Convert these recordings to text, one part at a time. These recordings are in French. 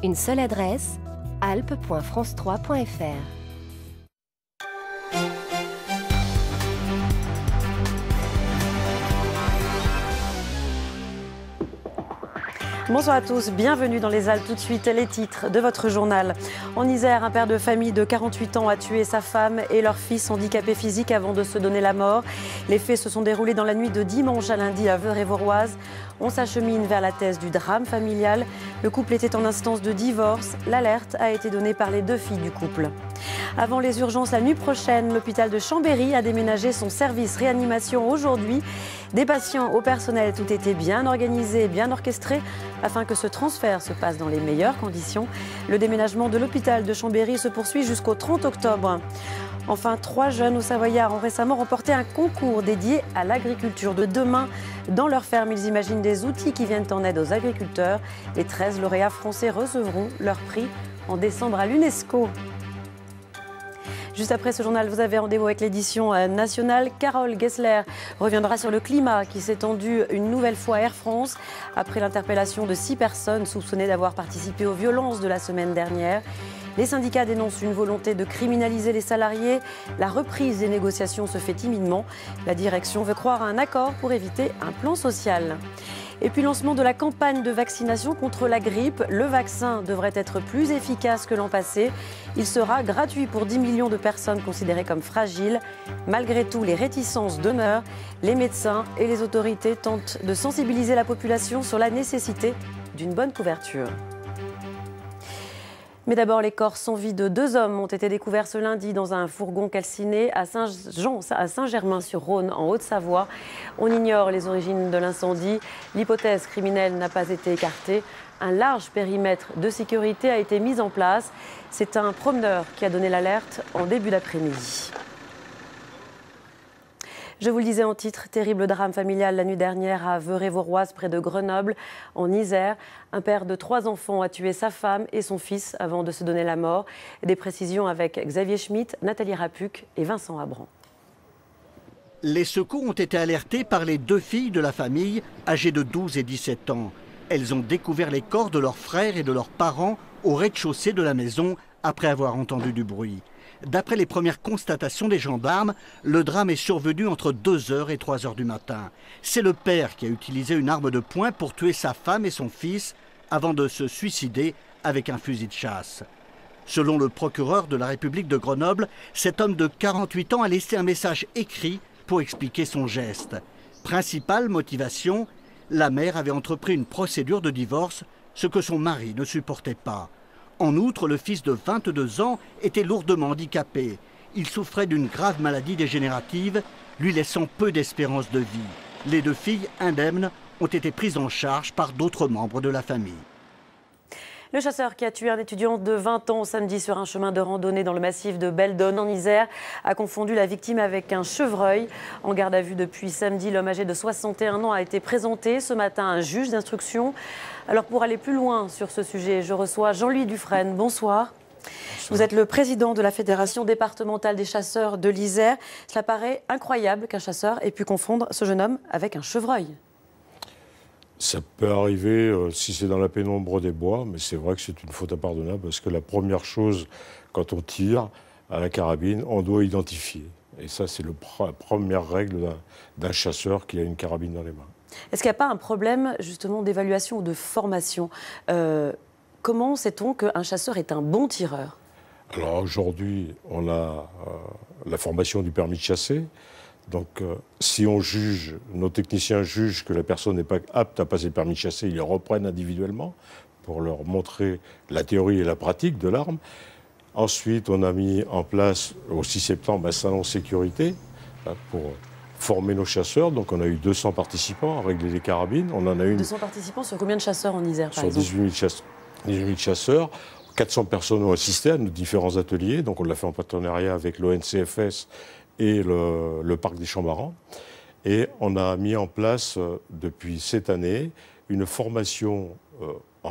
Une seule adresse, alpes.france3.fr. Bonsoir à tous, bienvenue dans les Alpes. Tout de suite, les titres de votre journal. En Isère, un père de famille de 48 ans a tué sa femme et leur fils handicapé physique avant de se donner la mort. Les faits se sont déroulés dans la nuit de dimanche à lundi à Veurey-Voroise. On s'achemine vers la thèse du drame familial. Le couple était en instance de divorce. L'alerte a été donnée par les deux filles du couple. Avant les urgences la nuit prochaine, l'hôpital de Chambéry a déménagé son service réanimation aujourd'hui. Des patients au personnel, tout était bien organisé et bien orchestré afin que ce transfert se passe dans les meilleures conditions. Le déménagement de l'hôpital de Chambéry se poursuit jusqu'au 30 octobre. Enfin, 3 jeunes au Savoyard ont récemment remporté un concours dédié à l'agriculture de demain. Dans leur ferme, ils imaginent des outils qui viennent en aide aux agriculteurs. Les 13 lauréats français recevront leur prix en décembre à l'UNESCO. Juste après ce journal, vous avez rendez-vous avec l'édition nationale. Carole Gessler reviendra sur le climat qui s'est tendu une nouvelle fois à Air France après l'interpellation de 6 personnes soupçonnées d'avoir participé aux violences de la semaine dernière. Les syndicats dénoncent une volonté de criminaliser les salariés. La reprise des négociations se fait timidement. La direction veut croire à un accord pour éviter un plan social. Et puis lancement de la campagne de vaccination contre la grippe. Le vaccin devrait être plus efficace que l'an passé. Il sera gratuit pour 10 millions de personnes considérées comme fragiles. Malgré tout, les réticences demeurent. Les médecins et les autorités tentent de sensibiliser la population sur la nécessité d'une bonne couverture. Mais d'abord, les corps sans vie de 2 hommes ont été découverts ce lundi dans un fourgon calciné à Saint-Germain-sur-Rhône, en Haute-Savoie. On ignore les origines de l'incendie. L'hypothèse criminelle n'a pas été écartée. Un large périmètre de sécurité a été mis en place. C'est un promeneur qui a donné l'alerte en début d'après-midi. Je vous le disais en titre, terrible drame familial la nuit dernière à Veurey-Voroise, près de Grenoble, en Isère. Un père de 3 enfants a tué sa femme et son fils avant de se donner la mort. Des précisions avec Xavier Schmitt, Nathalie Rapuc et Vincent Abran. Les secours ont été alertés par les 2 filles de la famille, âgées de 12 et 17 ans. Elles ont découvert les corps de leurs frères et de leurs parents au rez-de-chaussée de la maison après avoir entendu du bruit. D'après les premières constatations des gendarmes, le drame est survenu entre 2h et 3h du matin. C'est le père qui a utilisé une arme de poing pour tuer sa femme et son fils avant de se suicider avec un fusil de chasse. Selon le procureur de la République de Grenoble, cet homme de 48 ans a laissé un message écrit pour expliquer son geste. Principale motivation, la mère avait entrepris une procédure de divorce, ce que son mari ne supportait pas. En outre, le fils de 22 ans était lourdement handicapé. Il souffrait d'une grave maladie dégénérative, lui laissant peu d'espérance de vie. Les 2 filles, indemnes, ont été prises en charge par d'autres membres de la famille. Le chasseur qui a tué un étudiant de 20 ans samedi sur un chemin de randonnée dans le massif de Beldonne en Isère a confondu la victime avec un chevreuil. En garde à vue depuis samedi, l'homme âgé de 61 ans a été présenté ce matin à un juge d'instruction. Alors pour aller plus loin sur ce sujet, je reçois Jean-Louis Dufresne. Bonsoir. Vous êtes le président de la Fédération départementale des chasseurs de l'Isère. Cela paraît incroyable qu'un chasseur ait pu confondre ce jeune homme avec un chevreuil. Ça peut arriver si c'est dans la pénombre des bois, mais c'est vrai que c'est une faute impardonnable parce que la première chose, quand on tire à la carabine, on doit identifier. Et ça, c'est la première règle d'un chasseur qui a une carabine dans les mains. Est-ce qu'il n'y a pas un problème justement d'évaluation ou de formation ? Comment sait-on qu'un chasseur est un bon tireur ? Alors aujourd'hui, on a la formation du permis de chasser. Donc, si on juge, nos techniciens jugent que la personne n'est pas apte à passer le permis de chasser, ils les reprennent individuellement pour leur montrer la théorie et la pratique de l'arme. Ensuite, on a mis en place, au 6 septembre, un salon sécurité pour former nos chasseurs. Donc, on a eu 200 participants à régler les carabines. On en a 200 participants sur combien de chasseurs en Isère, par exemple ? Sur 18 000 chasseurs. 400 personnes ont assisté à nos différents ateliers. Donc, on l'a fait en partenariat avec l'ONCFS et le parc des Champs-Marans. Et on a mis en place, depuis cette année, une formation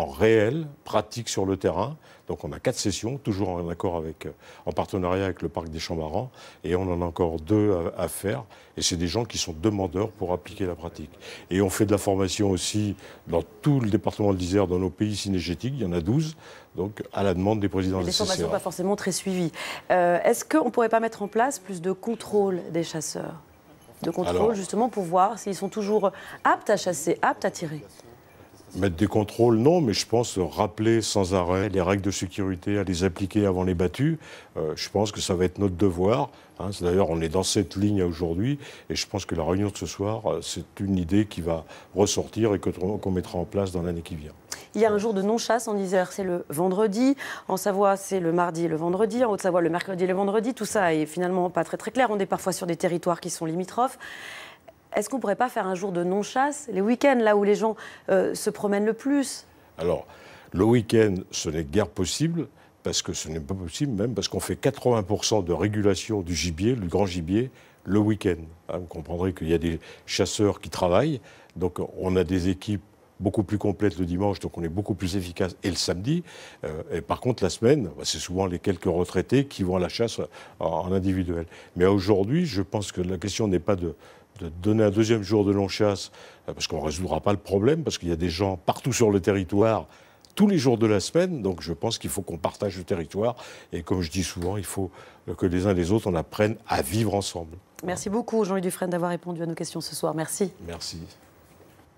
en réel, pratique sur le terrain. Donc on a 4 sessions, toujours en accord en partenariat avec le parc des Champs-Marans, et on en a encore 2 à faire. Et c'est des gens qui sont demandeurs pour appliquer la pratique. Et on fait de la formation aussi dans tout le département de l'Isère, dans nos pays cynégétiques, il y en a 12, donc à la demande des présidents des CCA. Des formations pas forcément très suivies. Est-ce qu'on ne pourrait pas mettre en place plus de contrôle des chasseurs? De contrôle justement pour voir s'ils sont toujours aptes à chasser, aptes à tirer? Mettre des contrôles, non, mais je pense rappeler sans arrêt les règles de sécurité, à les appliquer avant les battues. Je pense que ça va être notre devoir. Hein. D'ailleurs, on est dans cette ligne aujourd'hui, et je pense que la réunion de ce soir, c'est une idée qui va ressortir et qu'on mettra en place dans l'année qui vient. Il y a un jour de non-chasse en Isère, c'est le vendredi. En Savoie, c'est le mardi et le vendredi. En Haute-Savoie, le mercredi et le vendredi. Tout ça est finalement pas très clair. On est parfois sur des territoires qui sont limitrophes. Est-ce qu'on ne pourrait pas faire un jour de non-chasse, les week-ends, là où les gens se promènent le plus? Alors, le week-end, ce n'est guère possible, parce que ce n'est pas possible, même parce qu'on fait 80% de régulation du gibier, du grand gibier, le week-end. Hein, vous comprendrez qu'il y a des chasseurs qui travaillent, donc on a des équipes beaucoup plus complètes le dimanche, donc on est beaucoup plus efficace, et le samedi. Et par contre, la semaine, c'est souvent les quelques retraités qui vont à la chasse en individuel. Mais aujourd'hui, je pense que la question n'est pas de donner un deuxième jour de non-chasse, parce qu'on ne résoudra pas le problème, parce qu'il y a des gens partout sur le territoire, tous les jours de la semaine, donc je pense qu'il faut qu'on partage le territoire, et comme je dis souvent, il faut que les uns et les autres, on apprenne à vivre ensemble. Merci beaucoup Jean-Louis Dufresne d'avoir répondu à nos questions ce soir, merci. Merci.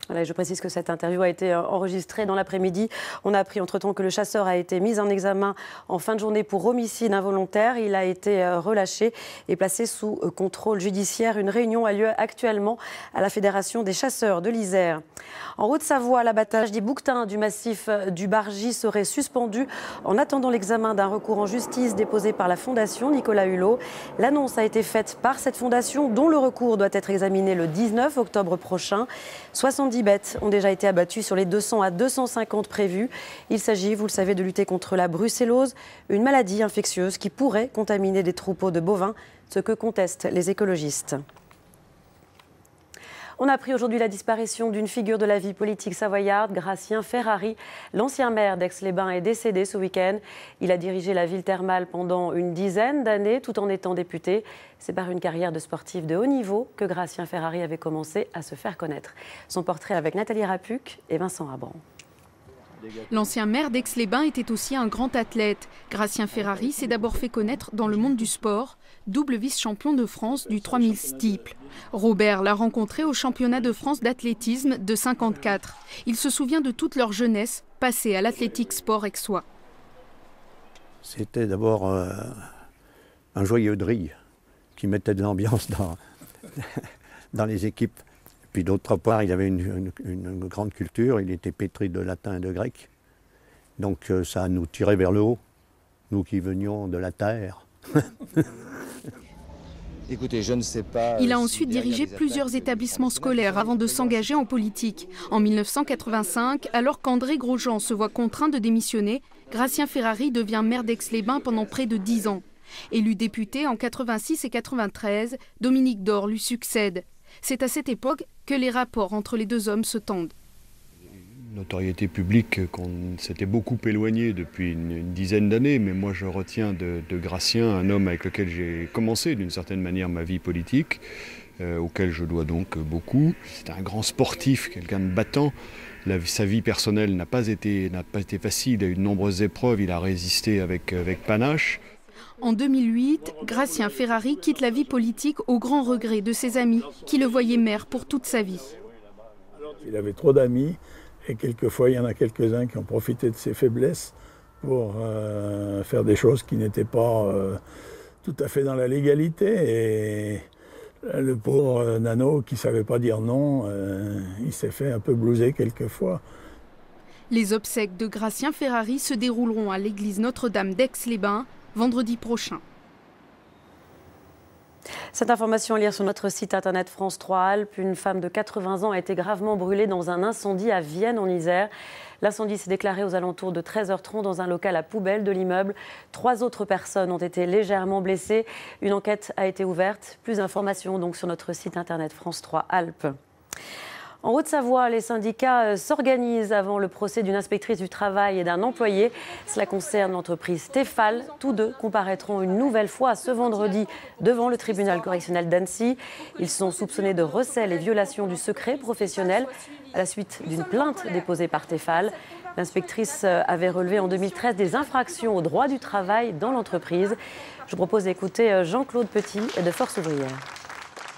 Voilà, je précise que cette interview a été enregistrée dans l'après-midi. On a appris entre-temps que le chasseur a été mis en examen en fin de journée pour homicide involontaire. Il a été relâché et placé sous contrôle judiciaire. Une réunion a lieu actuellement à la Fédération des chasseurs de l'Isère. En Haute-Savoie, l'abattage des bouquetins du massif du Bargy serait suspendu en attendant l'examen d'un recours en justice déposé par la Fondation Nicolas Hulot. L'annonce a été faite par cette fondation dont le recours doit être examiné le 19 octobre prochain. 70 bêtes ont déjà été abattues sur les 200 à 250 prévues. Il s'agit, vous le savez, de lutter contre la brucellose, une maladie infectieuse qui pourrait contaminer des troupeaux de bovins, ce que contestent les écologistes. On a appris aujourd'hui la disparition d'une figure de la vie politique savoyarde, Gratien Ferrari. L'ancien maire d'Aix-les-Bains est décédé ce week-end. Il a dirigé la ville thermale pendant une dizaine d'années tout en étant député. C'est par une carrière de sportif de haut niveau que Gratien Ferrari avait commencé à se faire connaître. Son portrait avec Nathalie Rapuc et Vincent Abran. L'ancien maire d'Aix-les-Bains était aussi un grand athlète. Gratien Ferrari s'est d'abord fait connaître dans le monde du sport, double vice-champion de France du 3000 steeple. Robert l'a rencontré au championnat de France d'athlétisme de 54. Il se souvient de toute leur jeunesse passée à l'athlétique sport aixois. C'était d'abord un joyeux de rire qui mettait de l'ambiance dans les équipes. Puis d'autre part, il avait une grande culture, il était pétri de latin et de grec. Donc ça nous tirait vers le haut, nous qui venions de la terre. Écoutez, je ne sais pas. Il a ensuite dirigé plusieurs établissements scolaires avant de s'engager en politique. En 1985, alors qu'André Grosjean se voit contraint de démissionner, Gratien Ferrari devient maire d'Aix-les-Bains pendant près de 10 ans. Élu député en 86 et 93, Dominique Dore lui succède. C'est à cette époque que les rapports entre les deux hommes se tendent. Une notoriété publique qu'on s'était beaucoup éloigné depuis une dizaine d'années, mais moi je retiens de Gratien un homme avec lequel j'ai commencé d'une certaine manière ma vie politique, auquel je dois donc beaucoup. C'est un grand sportif, quelqu'un de battant. Sa vie personnelle n'a pas été facile, il a eu de nombreuses épreuves, il a résisté avec panache. En 2008, Gratien Ferrari quitte la vie politique au grand regret de ses amis qui le voyaient maire pour toute sa vie. Il avait trop d'amis et quelquefois il y en a quelques-uns qui ont profité de ses faiblesses pour faire des choses qui n'étaient pas tout à fait dans la légalité. Et le pauvre Nano qui ne savait pas dire non, il s'est fait un peu blouser quelquefois. Les obsèques de Gratien Ferrari se dérouleront à l'église Notre-Dame d'Aix-les-Bains vendredi prochain. Cette information à lire sur notre site internet France 3 Alpes. Une femme de 80 ans a été gravement brûlée dans un incendie à Vienne en Isère. L'incendie s'est déclaré aux alentours de 13h30 dans un local à poubelle de l'immeuble. 3 autres personnes ont été légèrement blessées. Une enquête a été ouverte. Plus d'informations donc sur notre site internet France 3 Alpes. En Haute-Savoie, les syndicats s'organisent avant le procès d'une inspectrice du travail et d'un employé. Cela concerne l'entreprise Tefal. Tous deux comparaîtront une nouvelle fois ce vendredi devant le tribunal correctionnel d'Annecy. Ils sont soupçonnés de recel et violation du secret professionnel à la suite d'une plainte déposée par Tefal. L'inspectrice avait relevé en 2013 des infractions au droit du travail dans l'entreprise. Je vous propose d'écouter Jean-Claude Petit de Force ouvrière.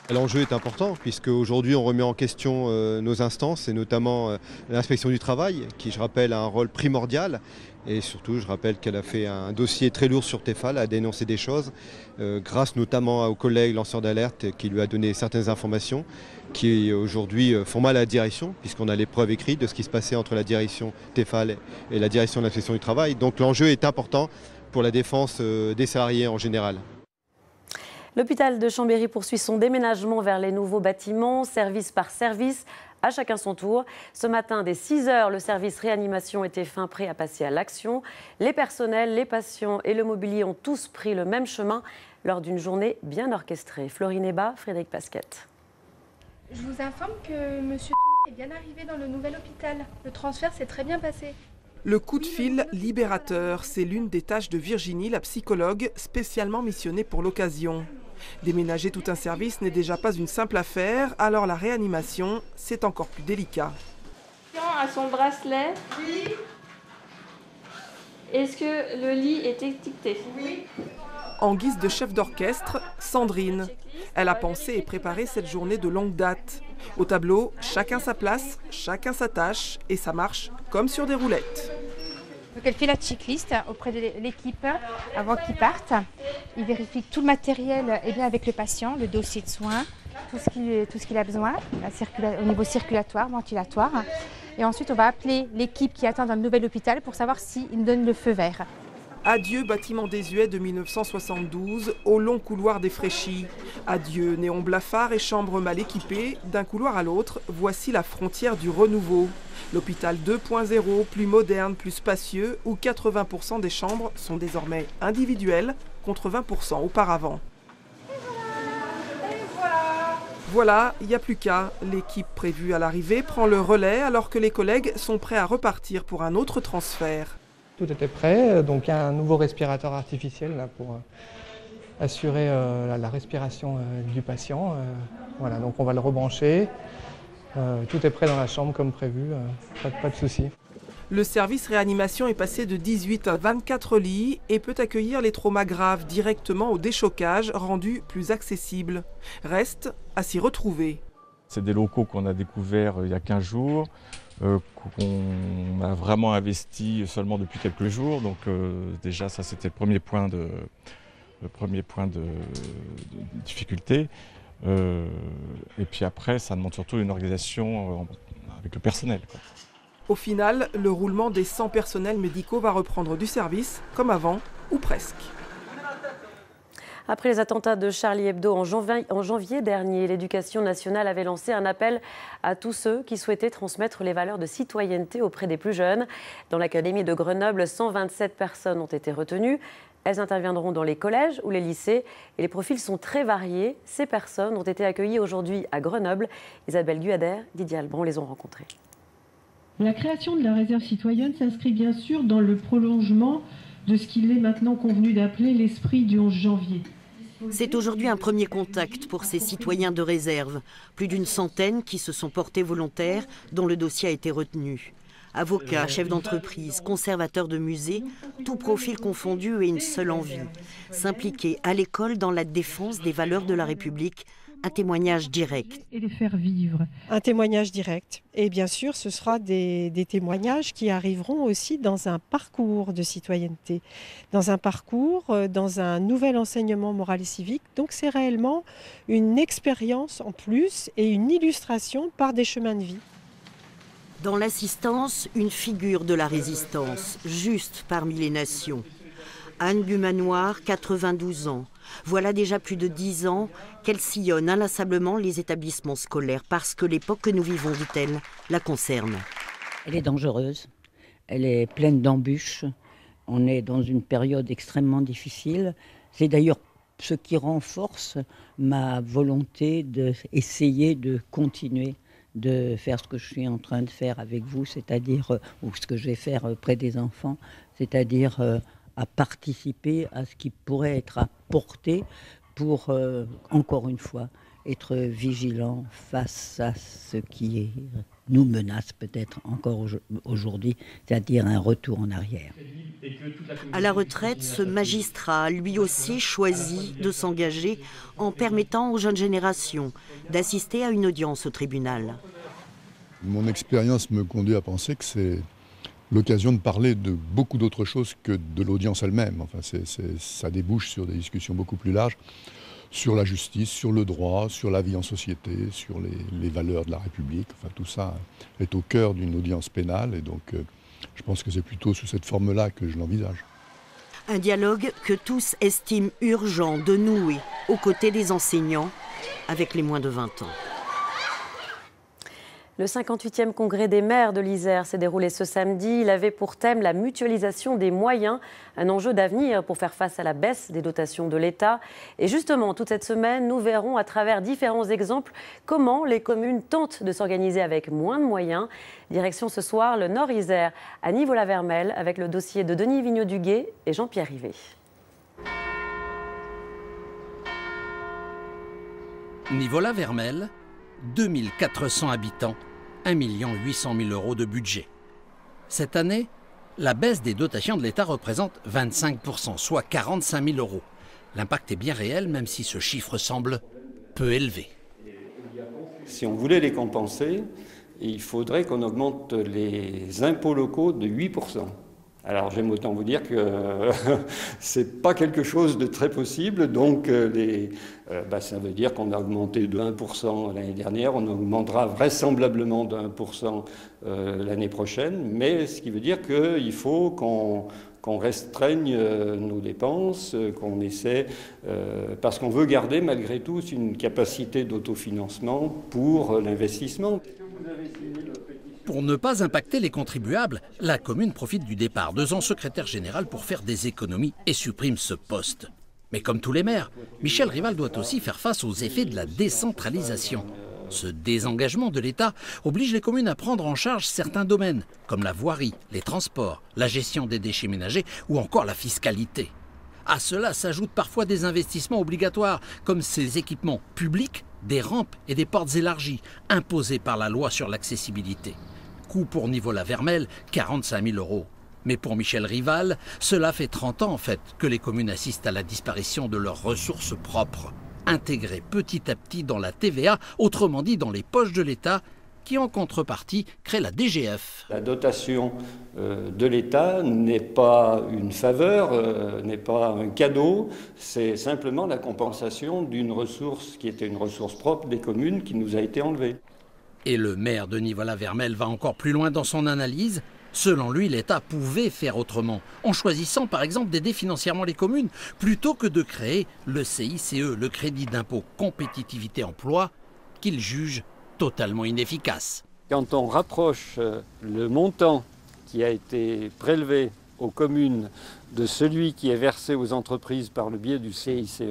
L'enjeu est important puisque aujourd'hui on remet en question nos instances et notamment l'inspection du travail qui, je rappelle, a un rôle primordial et surtout je rappelle qu'elle a fait un dossier très lourd sur Tefal, a dénoncé des choses grâce notamment aux collègues lanceurs d'alerte qui lui a donné certaines informations qui aujourd'hui font mal à la direction puisqu'on a les preuves écrites de ce qui se passait entre la direction Tefal et la direction de l'inspection du travail. Donc l'enjeu est important pour la défense des salariés en général. L'hôpital de Chambéry poursuit son déménagement vers les nouveaux bâtiments, service par service, à chacun son tour. Ce matin, dès 6 h, le service réanimation était fin prêt à passer à l'action. Les personnels, les patients et le mobilier ont tous pris le même chemin lors d'une journée bien orchestrée. Florine Eba, Frédéric Pasquette. Je vous informe que M. est bien arrivé dans le nouvel hôpital. Le transfert s'est très bien passé. Le coup de fil libérateur, c'est l'une des tâches de Virginie, la psychologue, spécialement missionnée pour l'occasion. Déménager tout un service n'est déjà pas une simple affaire, alors la réanimation, c'est encore plus délicat. À son bracelet. Oui. Est-ce que le lit est étiqueté? Oui. En guise de chef d'orchestre, Sandrine. Elle a pensé et préparé cette journée de longue date. Au tableau, chacun sa place, chacun sa tâche et ça marche comme sur des roulettes. Donc elle fait la checklist auprès de l'équipe avant qu'ils partent. Ils vérifient tout le matériel est bien avec le patient, le dossier de soins, tout ce qu'il a besoin, au niveau circulatoire, ventilatoire. Et ensuite, on va appeler l'équipe qui attend dans le nouvel hôpital pour savoir s'ils nous donnent le feu vert. Adieu bâtiment désuet de 1972, au long couloir défraîchi. Adieu néon blafard et chambres mal équipées. D'un couloir à l'autre, voici la frontière du renouveau. L'hôpital 2.0, plus moderne, plus spacieux, où 80% des chambres sont désormais individuelles, contre 20% auparavant. Voilà, il n'y a plus qu'à. L'équipe prévue à l'arrivée prend le relais alors que les collègues sont prêts à repartir pour un autre transfert. Tout était prêt, donc il y a un nouveau respirateur artificiel là, pour assurer la respiration du patient. Voilà, donc on va le rebrancher. Tout est prêt dans la chambre comme prévu, pas de souci. Le service réanimation est passé de 18 à 24 lits et peut accueillir les traumas graves directement au déchocage, rendu plus accessible. Reste à s'y retrouver. C'est des locaux qu'on a découverts il y a 15 jours. Qu'on a vraiment investi seulement depuis quelques jours. Donc déjà, ça, c'était le premier point de difficulté. Et puis après, ça demande surtout une organisation avec le personnel, quoi. Au final, le roulement des 100 personnels médicaux va reprendre du service, comme avant, ou presque. Après les attentats de Charlie Hebdo en janvier dernier, l'Éducation nationale avait lancé un appel à tous ceux qui souhaitaient transmettre les valeurs de citoyenneté auprès des plus jeunes. Dans l'Académie de Grenoble, 127 personnes ont été retenues. Elles interviendront dans les collèges ou les lycées et les profils sont très variés. Ces personnes ont été accueillies aujourd'hui à Grenoble. Isabelle Guader, Didier Albron les ont rencontrées. La création de la réserve citoyenne s'inscrit bien sûr dans le prolongement de ce qu'il est maintenant convenu d'appeler l'esprit du 11 janvier. C'est aujourd'hui un premier contact pour ces citoyens de réserve. Plus d'une centaine qui se sont portés volontaires, dont le dossier a été retenu. Avocats, chefs d'entreprise, conservateurs de musées, tout profil confondu et une seule envie. S'impliquer à l'école dans la défense des valeurs de la République. Un témoignage direct. Et les faire vivre. Un témoignage direct. Et bien sûr, ce sera des témoignages qui arriveront aussi dans un parcours de citoyenneté, dans un parcours, dans un nouvel enseignement moral et civique. Donc c'est réellement une expérience en plus et une illustration par des chemins de vie. Dans l'assistance, une figure de la résistance, juste parmi les nations. Anne Bumanoir, 92 ans. Voilà déjà plus de 10 ans qu'elle sillonne inlassablement les établissements scolaires parce que l'époque que nous vivons, dit-elle, la concerne. Elle est dangereuse, elle est pleine d'embûches. On est dans une période extrêmement difficile. C'est d'ailleurs ce qui renforce ma volonté d'essayer de continuer de faire ce que je suis en train de faire avec vous, c'est-à-dire, ou ce que je vais faire près des enfants, c'est-à-dire à participer à ce qui pourrait être apporté pour, encore une fois, être vigilant face à ce qui nous menace peut-être encore aujourd'hui, c'est-à-dire un retour en arrière. À la retraite, ce magistrat a lui aussi choisi de s'engager en permettant aux jeunes générations d'assister à une audience au tribunal. Mon expérience me conduit à penser que c'est l'occasion de parler de beaucoup d'autres choses que de l'audience elle-même. Enfin, ça débouche sur des discussions beaucoup plus larges, sur la justice, sur le droit, sur la vie en société, sur les valeurs de la République. Enfin, tout ça est au cœur d'une audience pénale et donc je pense que c'est plutôt sous cette forme-là que je l'envisage. Un dialogue que tous estiment urgent de nouer aux côtés des enseignants avec les moins de 20 ans. Le 58e congrès des maires de l'Isère s'est déroulé ce samedi. Il avait pour thème la mutualisation des moyens, un enjeu d'avenir pour faire face à la baisse des dotations de l'État. Et justement, toute cette semaine, nous verrons à travers différents exemples comment les communes tentent de s'organiser avec moins de moyens. Direction ce soir le Nord-Isère, à Nivola-Vermel, avec le dossier de Denis Vigneault-Duguet et Jean-Pierre Rivet. Nivola-Vermel, 2400 habitants, 1 800 000 € de budget. Cette année, la baisse des dotations de l'État représente 25%, soit 45 000 €. L'impact est bien réel, même si ce chiffre semble peu élevé. Si on voulait les compenser, il faudrait qu'on augmente les impôts locaux de 8%. Alors j'aime autant vous dire que c'est pas quelque chose de très possible, donc ça veut dire qu'on a augmenté de 1% l'année dernière, on augmentera vraisemblablement de 1% l'année prochaine, mais ce qui veut dire qu'il faut qu'on restreigne nos dépenses, qu'on essaie, parce qu'on veut garder malgré tout une capacité d'autofinancement pour l'investissement. Pour ne pas impacter les contribuables, la commune profite du départ de son secrétaire général pour faire des économies et supprime ce poste. Mais comme tous les maires, Michel Rival doit aussi faire face aux effets de la décentralisation. Ce désengagement de l'État oblige les communes à prendre en charge certains domaines, comme la voirie, les transports, la gestion des déchets ménagers ou encore la fiscalité. À cela s'ajoutent parfois des investissements obligatoires, comme ces équipements publics, des rampes et des portes élargies, imposés par la loi sur l'accessibilité. Coût pour Nivola-Vermel, 45 000 €. Mais pour Michel Rival, cela fait 30 ans en fait que les communes assistent à la disparition de leurs ressources propres, intégrées petit à petit dans la TVA, autrement dit dans les poches de l'État, qui en contrepartie crée la DGF. La dotation de l'État n'est pas une faveur, n'est pas un cadeau, c'est simplement la compensation d'une ressource qui était une ressource propre des communes qui nous a été enlevée. Et le maire de Nivola-Vermel va encore plus loin dans son analyse. Selon lui, l'État pouvait faire autrement, en choisissant par exemple d'aider financièrement les communes, plutôt que de créer le CICE, le crédit d'impôt compétitivité emploi, qu'il juge totalement inefficace. Quand on rapproche le montant qui a été prélevé aux communes de celui qui est versé aux entreprises par le biais du CICE,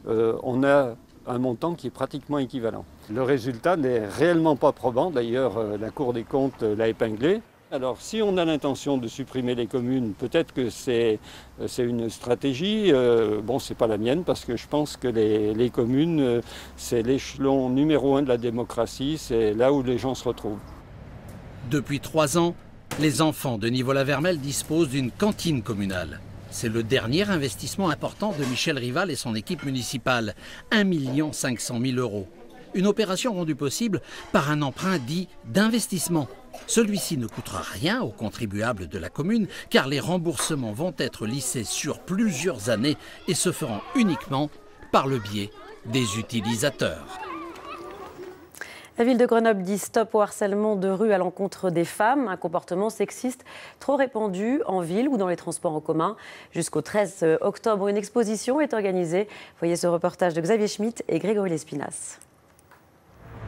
on a un montant qui est pratiquement équivalent. Le résultat n'est réellement pas probant, d'ailleurs la Cour des comptes l'a épinglé. Alors si on a l'intention de supprimer les communes, peut-être que c'est une stratégie. Bon, c'est pas la mienne parce que je pense que les communes, c'est l'échelon numéro 1 de la démocratie, c'est là où les gens se retrouvent. Depuis 3 ans, les enfants de Nivola-Vermel disposent d'une cantine communale. C'est le dernier investissement important de Michel Rival et son équipe municipale, 1 500 000 €. Une opération rendue possible par un emprunt dit d'investissement. Celui-ci ne coûtera rien aux contribuables de la commune car les remboursements vont être lissés sur plusieurs années et se feront uniquement par le biais des utilisateurs. La ville de Grenoble dit stop au harcèlement de rue à l'encontre des femmes, un comportement sexiste trop répandu en ville ou dans les transports en commun. Jusqu'au 13 octobre, une exposition est organisée. Voyez ce reportage de Xavier Schmitt et Grégory Lespinasse.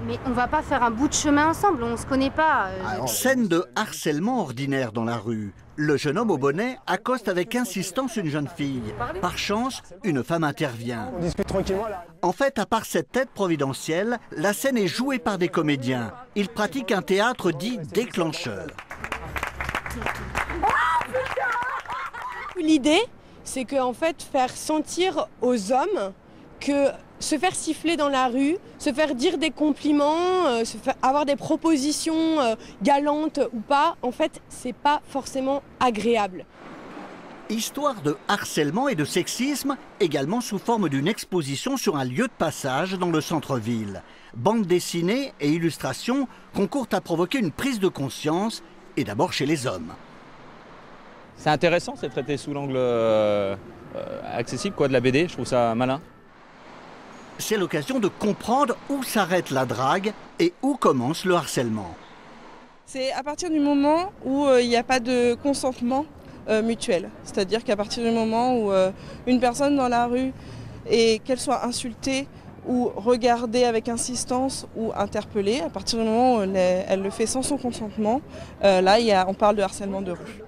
Mais on va pas faire un bout de chemin ensemble, on se connaît pas. Scène de harcèlement ordinaire dans la rue. Le jeune homme au bonnet accoste avec insistance une jeune fille. Par chance, une femme intervient. On discute tranquillement là. En fait, à part cette tête providentielle, la scène est jouée par des comédiens. Ils pratiquent un théâtre dit déclencheur. L'idée, c'est qu'en fait, faire sentir aux hommes que se faire siffler dans la rue, se faire dire des compliments, avoir des propositions galantes ou pas, en fait, c'est pas forcément agréable. Histoire de harcèlement et de sexisme, également sous forme d'une exposition sur un lieu de passage dans le centre-ville. Bande dessinée et illustrations concourent à provoquer une prise de conscience, et d'abord chez les hommes. C'est intéressant, c'est traité sous l'angle accessible de la BD, je trouve ça malin. C'est l'occasion de comprendre où s'arrête la drague et où commence le harcèlement. C'est à partir du moment où il n'y a pas de consentement mutuel. C'est-à-dire qu'à partir du moment où une personne dans la rue, et qu'elle soit insultée ou regardée avec insistance ou interpellée, à partir du moment où elle le fait sans son consentement, là on parle de harcèlement de rue.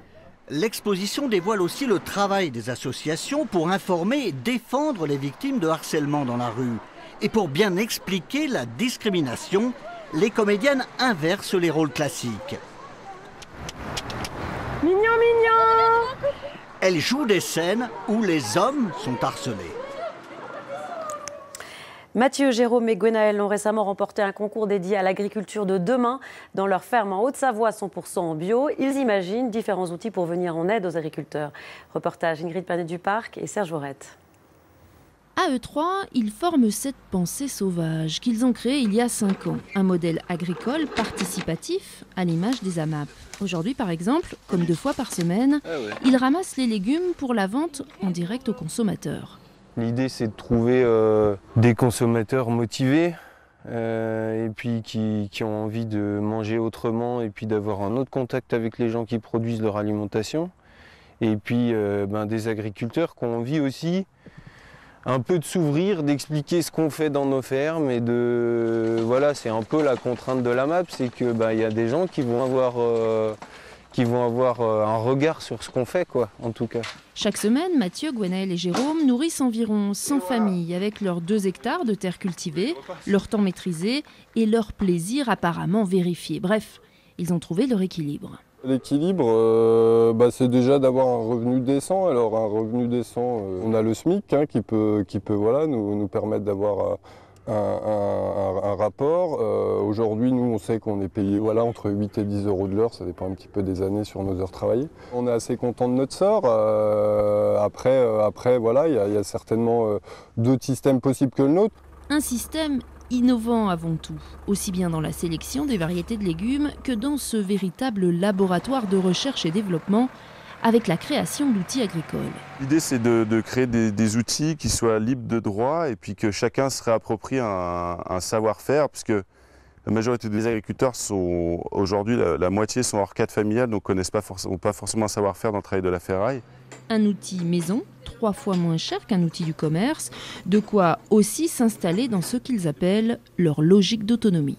L'exposition dévoile aussi le travail des associations pour informer et défendre les victimes de harcèlement dans la rue. Et pour bien expliquer la discrimination, les comédiennes inversent les rôles classiques. Mignon, mignon! Elles jouent des scènes où les hommes sont harcelés. Mathieu, Jérôme et Gwenaël ont récemment remporté un concours dédié à l'agriculture de demain dans leur ferme en Haute-Savoie 100% en bio. Ils imaginent différents outils pour venir en aide aux agriculteurs. Reportage Ingrid Panet-Duparc et Serge Vorette. À eux trois, ils forment cette pensée sauvage qu'ils ont créée il y a 5 ans. Un modèle agricole participatif à l'image des AMAP. Aujourd'hui, par exemple, comme 2 fois par semaine, ils ramassent les légumes pour la vente en direct aux consommateurs. L'idée, c'est de trouver des consommateurs motivés et puis qui ont envie de manger autrement et puis d'avoir un autre contact avec les gens qui produisent leur alimentation. Et puis des agriculteurs qui ont envie aussi un peu de s'ouvrir, d'expliquer ce qu'on fait dans nos fermes et voilà, c'est un peu la contrainte de la MAP, c'est que y a des gens qui vont avoir un regard sur ce qu'on fait, en tout cas. Chaque semaine, Mathieu, Gwenaël et Jérôme nourrissent environ 100 familles avec leurs 2 hectares de terre cultivée, leur temps maîtrisé et leur plaisir apparemment vérifié. Bref, ils ont trouvé leur équilibre. L'équilibre, c'est déjà d'avoir un revenu décent. Alors un revenu décent, on a le SMIC qui peut nous permettre d'avoir un rapport. Aujourd'hui, nous, on sait qu'on est payé entre 8 et 10 euros de l'heure, ça dépend un petit peu des années sur nos heures travaillées. On est assez content de notre sort. Après, il y a certainement d'autres systèmes possibles que le nôtre. Un système innovant avant tout, aussi bien dans la sélection des variétés de légumes que dans ce véritable laboratoire de recherche et développement avec la création d'outils agricoles. L'idée, c'est de créer des outils qui soient libres de droit et puis que chacun se réapproprie un savoir-faire, puisque la majorité des agriculteurs sont aujourd'hui, la moitié sont hors cadre familial, donc n'ont pas forcément un savoir-faire dans le travail de la ferraille. Un outil maison, 3 fois moins cher qu'un outil du commerce, de quoi aussi s'installer dans ce qu'ils appellent leur logique d'autonomie.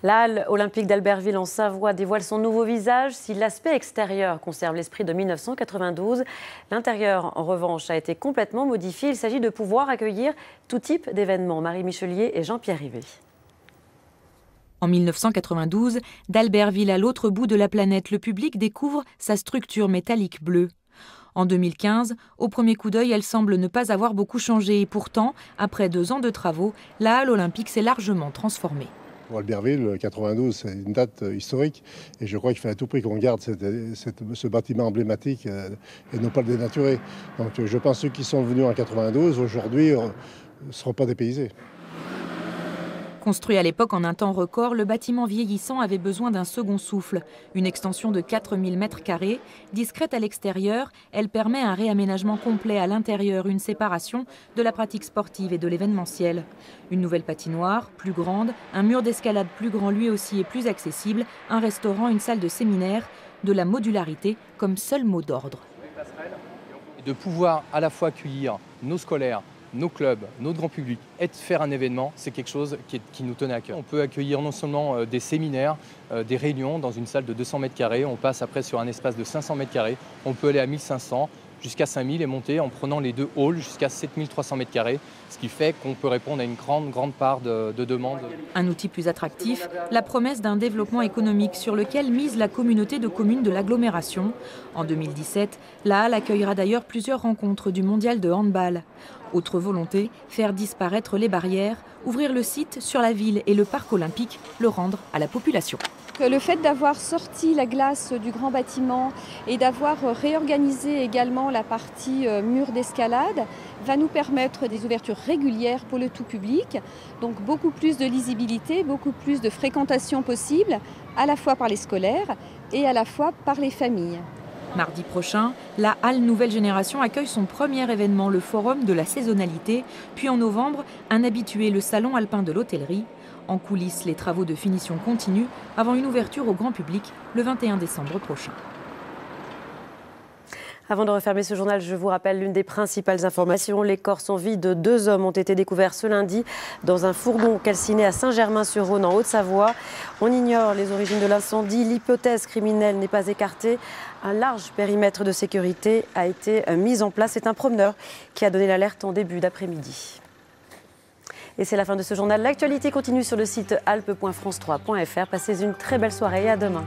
La halle olympique d'Albertville en Savoie dévoile son nouveau visage. Si l'aspect extérieur conserve l'esprit de 1992, l'intérieur, en revanche, a été complètement modifié. Il s'agit de pouvoir accueillir tout type d'événements. Marie Michelier et Jean-Pierre Rivet. En 1992, d'Albertville à l'autre bout de la planète, le public découvre sa structure métallique bleue. En 2015, au premier coup d'œil, elle semble ne pas avoir beaucoup changé. Et pourtant, après 2 ans de travaux, la halle olympique s'est largement transformée. Pour Albertville, 92, c'est une date historique et je crois qu'il faut à tout prix qu'on garde ce bâtiment emblématique et non pas le dénaturer. Donc je pense que ceux qui sont venus en 92, aujourd'hui, ne seront pas dépaysés. Construit à l'époque en un temps record, le bâtiment vieillissant avait besoin d'un second souffle. Une extension de 4000 m², discrète à l'extérieur, elle permet un réaménagement complet à l'intérieur, une séparation de la pratique sportive et de l'événementiel. Une nouvelle patinoire, plus grande, un mur d'escalade plus grand lui aussi et plus accessible, un restaurant, une salle de séminaire, de la modularité comme seul mot d'ordre. De pouvoir à la fois accueillir nos scolaires nos clubs, notre grand public et de faire un événement, c'est quelque chose qui nous tenait à cœur. On peut accueillir non seulement des séminaires, des réunions dans une salle de 200 mètres carrés, on passe après sur un espace de 500 mètres carrés, on peut aller à 1500 jusqu'à 5000 et monter en prenant les 2 halls jusqu'à 7300 mètres carrés, ce qui fait qu'on peut répondre à une grande part de demandes. Un outil plus attractif, la promesse d'un développement économique sur lequel mise la communauté de communes de l'agglomération. En 2017, la halle accueillera d'ailleurs plusieurs rencontres du mondial de handball. Autre volonté, faire disparaître les barrières, ouvrir le site sur la ville et le parc olympique, le rendre à la population. Le fait d'avoir sorti la glace du grand bâtiment et d'avoir réorganisé également la partie mur d'escalade va nous permettre des ouvertures régulières pour le tout public, donc beaucoup plus de lisibilité, beaucoup plus de fréquentation possible, à la fois par les scolaires et à la fois par les familles. Mardi prochain, la Halle Nouvelle Génération accueille son premier événement, le Forum de la saisonnalité, puis en novembre, un habitué, le Salon alpin de l'hôtellerie. En coulisses, les travaux de finition continuent avant une ouverture au grand public le 21 décembre prochain. Avant de refermer ce journal, je vous rappelle l'une des principales informations. Les corps sans vie de 2 hommes ont été découverts ce lundi dans un fourgon calciné à Saint-Germain-sur-Rhône en Haute-Savoie. On ignore les origines de l'incendie. L'hypothèse criminelle n'est pas écartée. Un large périmètre de sécurité a été mis en place. C'est un promeneur qui a donné l'alerte en début d'après-midi. Et c'est la fin de ce journal. L'actualité continue sur le site alpe.france3.fr. Passez une très belle soirée et à demain.